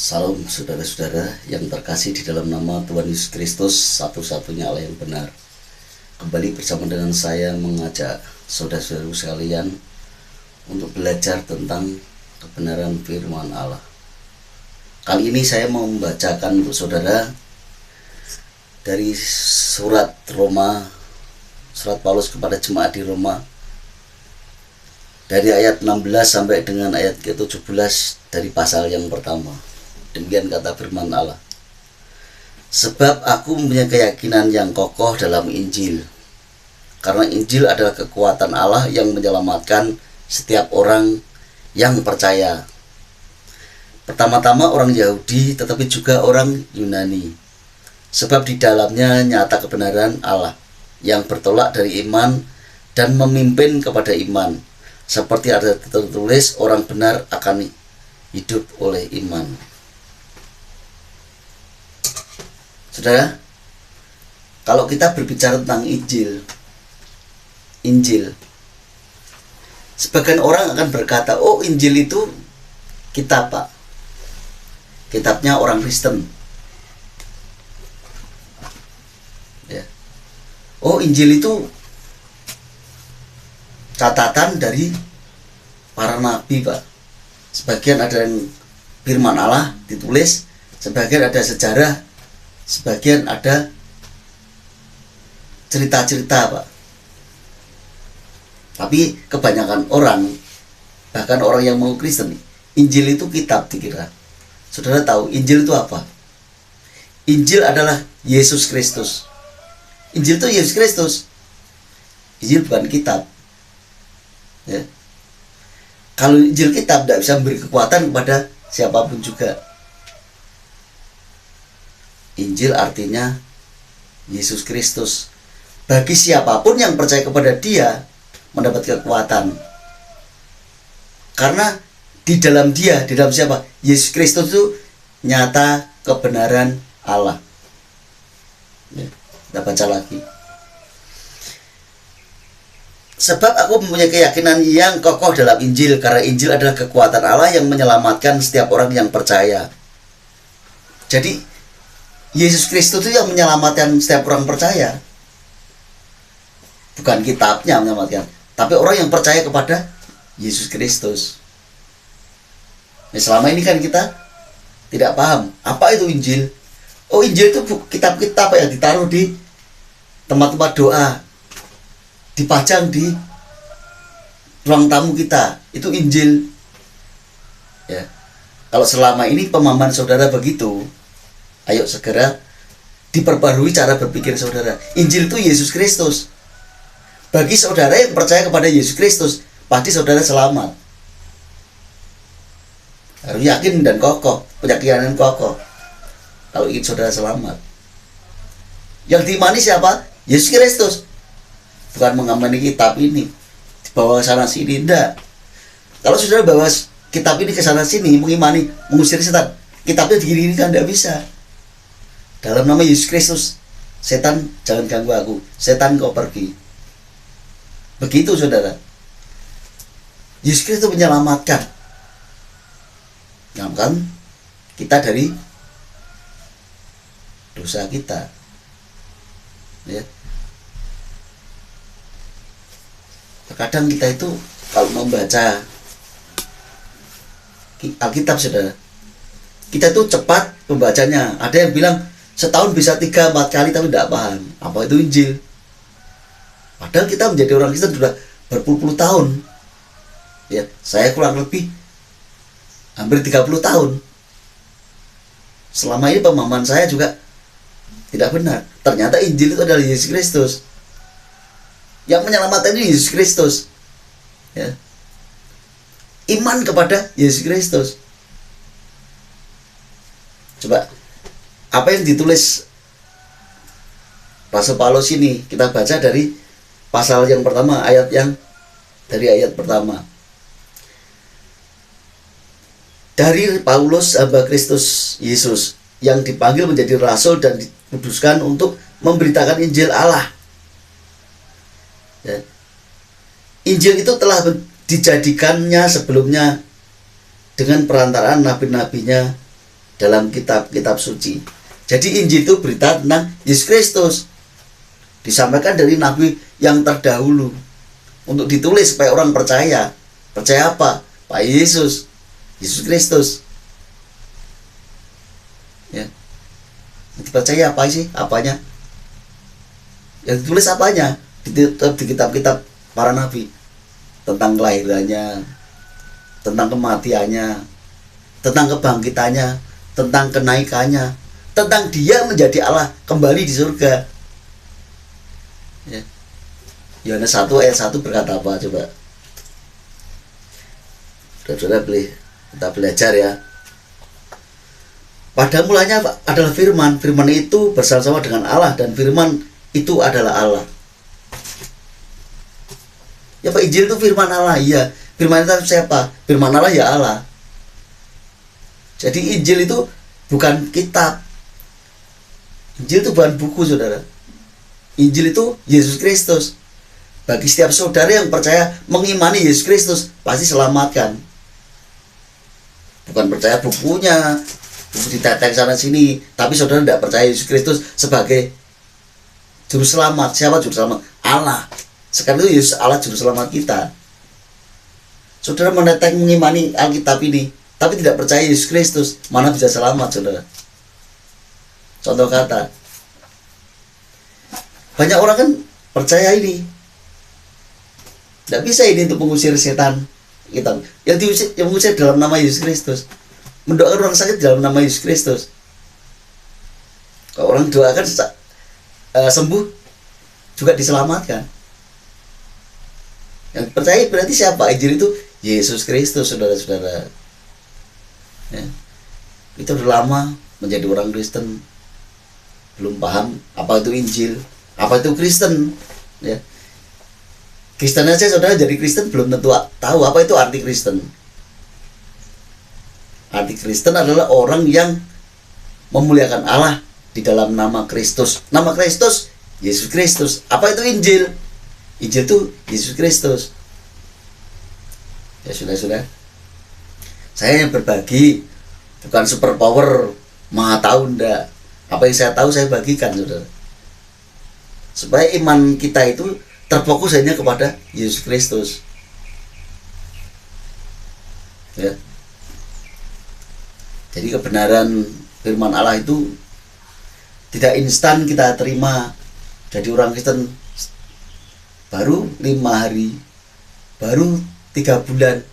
Salam saudara-saudara yang terkasih di dalam nama Tuhan Yesus Kristus, satu-satunya Allah yang benar. Kembali bersama dengan saya mengajak saudara-saudara sekalian untuk belajar tentang kebenaran firman Allah. Kali ini saya mau membacakan untuk saudara dari surat Paulus kepada jemaat di Roma, dari ayat 16 sampai dengan ayat ke-17 dari pasal yang pertama. Demikian kata firman Allah. Sebab aku mempunyai keyakinan yang kokoh dalam Injil, karena Injil adalah kekuatan Allah yang menyelamatkan setiap orang yang percaya. Pertama-tama orang Yahudi, tetapi juga orang Yunani. Sebab di dalamnya nyata kebenaran Allah yang bertolak dari iman dan memimpin kepada iman. Seperti ada tertulis, orang benar akan hidup oleh iman. Saudara, kalau kita berbicara tentang Injil, sebagian orang akan berkata, oh Injil itu kitab, Pak. Kitabnya orang Kristen. Ya. Oh Injil itu catatan dari para nabi, Pak. Sebagian ada yang firman Allah ditulis, sebagian ada sejarah, sebagian ada cerita-cerita, Pak. Tapi kebanyakan orang, bahkan orang yang mau Kristen, Injil itu kitab dikira. Saudara tahu Injil itu apa? Injil adalah Yesus Kristus. Injil itu Yesus Kristus. Injil bukan kitab. Ya. Kalau Injil kitab tidak bisa memberi kekuatan kepada siapapun juga. Injil artinya Yesus Kristus. Bagi siapapun yang percaya kepada Dia mendapat kekuatan. Karena di dalam Dia, di dalam siapa? Yesus Kristus itu nyata kebenaran Allah. Ya, kita baca lagi. Sebab aku mempunyai keyakinan yang kokoh dalam Injil, karena Injil adalah kekuatan Allah yang menyelamatkan setiap orang yang percaya. Jadi Yesus Kristus itu yang menyelamatkan setiap orang percaya. Bukan kitabnya menyelamatkan, tapi orang yang percaya kepada Yesus Kristus. Nah, selama ini kan kita tidak paham apa itu Injil. Oh Injil itu kitab-kitab yang ditaruh di tempat-tempat doa, dipajang di ruang tamu kita, itu Injil. Ya. Kalau selama ini pemahaman saudara begitu, ayo segera diperbarui cara berpikir saudara. Injil itu Yesus Kristus. Bagi saudara yang percaya kepada Yesus Kristus, pasti saudara selamat. Harus yakin dan kokoh, punya keyakinan kokoh kalau ingin saudara selamat. Yang diimani siapa? Yesus Kristus. Bukan mengamani kitab ini dibawa ke sana sini, tidak. Kalau saudara bawa kitab ini ke sana sini, mengimani, mengusir setan, kitabnya digini-gini tidak bisa. Dalam nama Yesus Kristus, setan jangan ganggu aku, setan kau pergi. Begitu saudara. Yesus Kristus menyelamatkan kita dari dosa kita. Ya. Terkadang kita itu kalau membaca Alkitab saudara, kita itu cepat membacanya. Ada yang bilang setahun bisa 3-4 kali tapi tidak paham apa itu Injil. Padahal kita menjadi orang Kristen sudah berpuluh-puluh tahun. Ya, saya kurang lebih hampir 30 tahun. Selama ini pemahaman saya juga tidak benar. Ternyata Injil itu adalah Yesus Kristus. Yang menyelamatkan itu Yesus Kristus. Ya. Iman kepada Yesus Kristus. Coba apa yang ditulis Rasul Paulus ini, kita baca dari pasal yang pertama, dari ayat pertama. Dari Paulus hamba Kristus Yesus yang dipanggil menjadi rasul dan dikuduskan untuk memberitakan Injil Allah. Ya. Injil itu telah dijadikannya sebelumnya dengan perantaraan nabi-nabinya dalam kitab-kitab suci. Jadi Injil itu berita tentang Yesus Kristus. Disampaikan dari nabi yang terdahulu untuk ditulis supaya orang percaya. Percaya apa? Pak Yesus Kristus. Ya. Dipercaya apa sih? Apanya? Yang ditulis apanya? Di kitab-kitab para nabi. Tentang kelahirannya, tentang kematiannya, tentang kebangkitannya, tentang kenaikannya, tentang dia menjadi Allah kembali di surga. Ya. Yohanes 1 ayat 1 berkata apa coba? Saudara kita belajar ya. Pada mulanya adalah firman. Firman itu bersama-sama dengan Allah, dan firman itu adalah Allah. Ya Pak, Injil itu firman Allah. Iya, firman itu siapa? Firman Allah ya Allah. Jadi Injil itu bukan kitab. Injil itu bukan buku, saudara. Injil itu Yesus Kristus. Bagi setiap saudara yang percaya mengimani Yesus Kristus, pasti selamatkan. Bukan percaya bukunya, buku ditetek sana sini, tapi saudara tidak percaya Yesus Kristus sebagai juru selamat. Siapa juru selamat? Allah. Sekarang itu Yesus Allah juru selamat kita. Saudara menetek mengimani Alkitab ini, tapi tidak percaya Yesus Kristus, mana bisa selamat, saudara? Contoh kata, banyak orang kan percaya ini, tidak bisa ini untuk mengusir setan. Yang mengusir dalam nama Yesus Kristus, mendoakan orang sakit dalam nama Yesus Kristus. Kalau orang doakan sembuh, juga diselamatkan. Yang percaya berarti siapa? Injil itu Yesus Kristus, saudara-saudara. Ya. Itu udah lama menjadi orang Kristen, belum paham apa itu Injil, apa itu Kristen. Ya. Kristen aja saudara jadi Kristen belum tentu tahu apa itu arti Kristen. Arti Kristen adalah orang yang memuliakan Allah di dalam nama Kristus. Nama Kristus Yesus Kristus. Apa itu Injil? Injil itu Yesus Kristus. Ya sudah. Saya yang berbagi, bukan super power, maha tahu ndak. Apa yang saya tahu saya bagikan, saudara. Supaya iman kita itu terfokus hanya kepada Yesus Kristus. Ya. Jadi kebenaran firman Allah itu tidak instan kita terima. Jadi orang Kristen baru 5 hari, baru 3 bulan,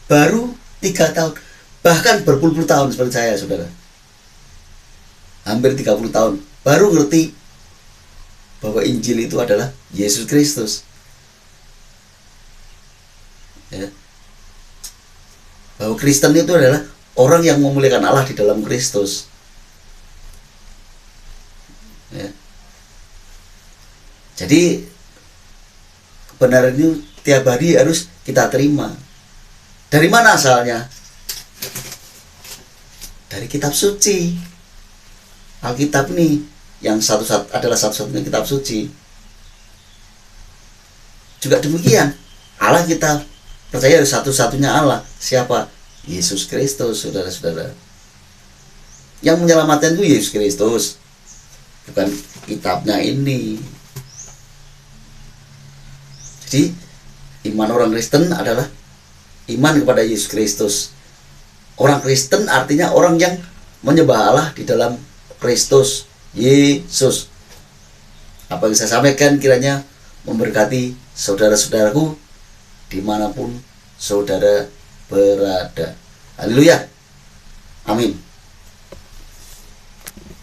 baru 3 tahun, bahkan berpuluh-puluh tahun seperti saya, saudara. Hampir 30 tahun baru ngerti bahwa Injil itu adalah Yesus Kristus. Ya. Bahwa Kristen itu adalah orang yang memuliakan Allah di dalam Kristus. Ya. Jadi kebenaran itu tiap hari harus kita terima. Dari mana asalnya? Dari kitab suci. Alkitab ini yang adalah satu-satunya kitab suci. Juga demikian, Allah kita percaya satu-satunya Allah. Siapa? Yesus Kristus, saudara-saudara. Yang menyelamatkan itu Yesus Kristus, bukan kitabnya ini. Jadi iman orang Kristen adalah iman kepada Yesus Kristus. Orang Kristen artinya orang yang menyembah Allah di dalam Kristus Yesus. Apa yang saya sampaikan kiranya memberkati saudara-saudaraku dimanapun saudara berada. Haleluya. Amin.